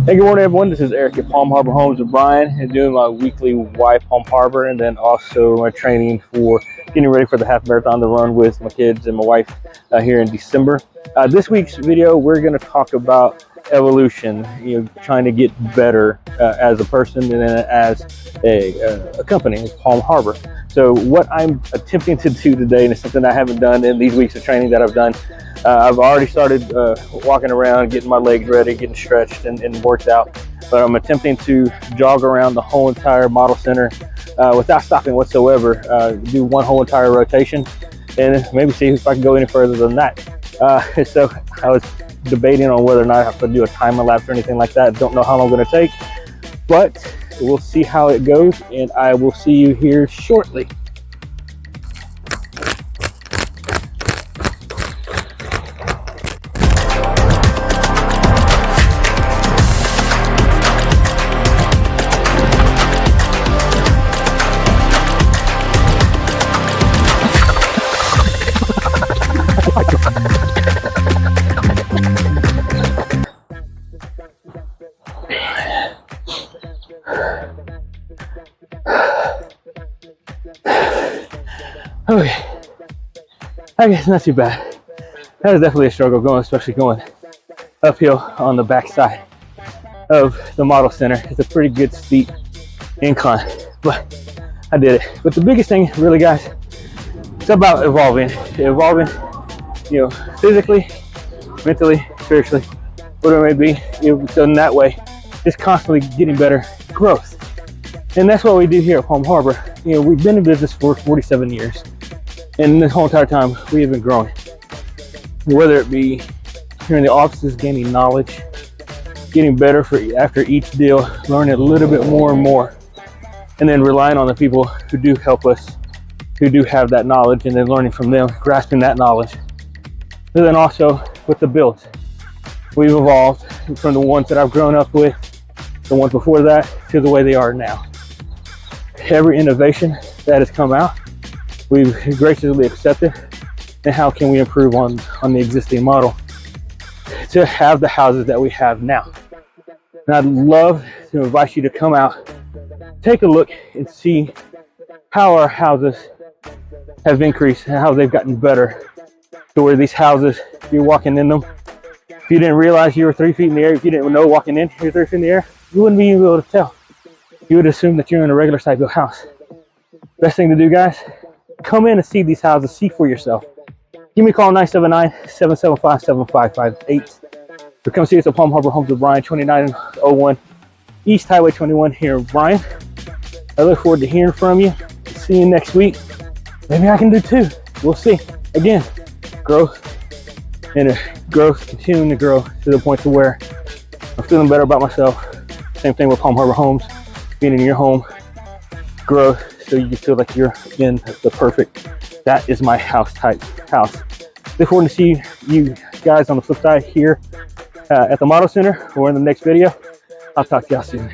Hey, good morning, everyone. This is Eric at Palm Harbor Homes with Brian, and doing my weekly Why Palm Harbor, and then also my training for getting ready for the half marathon to run with my kids and my wife here in December. This week's video, we're going to talk about evolution. Trying to get better as a person and then as a company, Palm Harbor. So what I'm attempting to do today, and it's something I haven't done in these weeks of training that I've done. I've already started walking around, getting my legs ready, getting stretched and worked out. But I'm attempting to jog around the whole entire model center without stopping whatsoever. Do one whole entire rotation and maybe see if I can go any further than that. So I was debating on whether or not I have to do a time lapse or anything like that. Don't know how long it's going to take, but we'll see how it goes, and I will see you here shortly. Okay, it's not too bad. That is definitely a struggle going, especially going uphill on the backside of the model center. It's a pretty good steep incline, but I did it. But the biggest thing, really, guys, it's about evolving, physically, mentally, spiritually, whatever it may be. So in that way, just constantly getting better growth. And that's what we do here at Palm Harbor. We've been in business for 47 years. And this whole entire time, we have been growing. Whether it be here in the offices, gaining knowledge, getting better after each deal, learning a little bit more and more, and then relying on the people who do help us, who do have that knowledge, and then learning from them, grasping that knowledge. And then also with the builds, we've evolved from the ones that I've grown up with, the ones before that, to the way they are now. Every innovation that has come out, we've graciously accepted, and how can we improve on the existing model to have the houses that we have now. And I'd love to invite you to come out, take a look and see how our houses have increased and how they've gotten better, to where these houses, you're walking in them, if you didn't realize you were 3 feet in the air, if you didn't know walking in you're 3 feet in the air, you wouldn't be able to tell. You would assume that you're in a regular site built house. Best thing to do, guys, come in and see these houses, see for yourself. Give me a call, 979-775-7558. Or come see us at Palm Harbor Homes with Brian, 2901 East Highway 21 here in Bryan. I look forward to hearing from you. See you next week. Maybe I can do 2. We'll see. Again, growth, continuing to grow to the point to where I'm feeling better about myself. Same thing with Palm Harbor Homes, being in your home, growth, so you feel like you're in the perfect, that is my house type house. Look forward to see you guys on the flip side here at the model center or in the next video. I'll talk to y'all soon.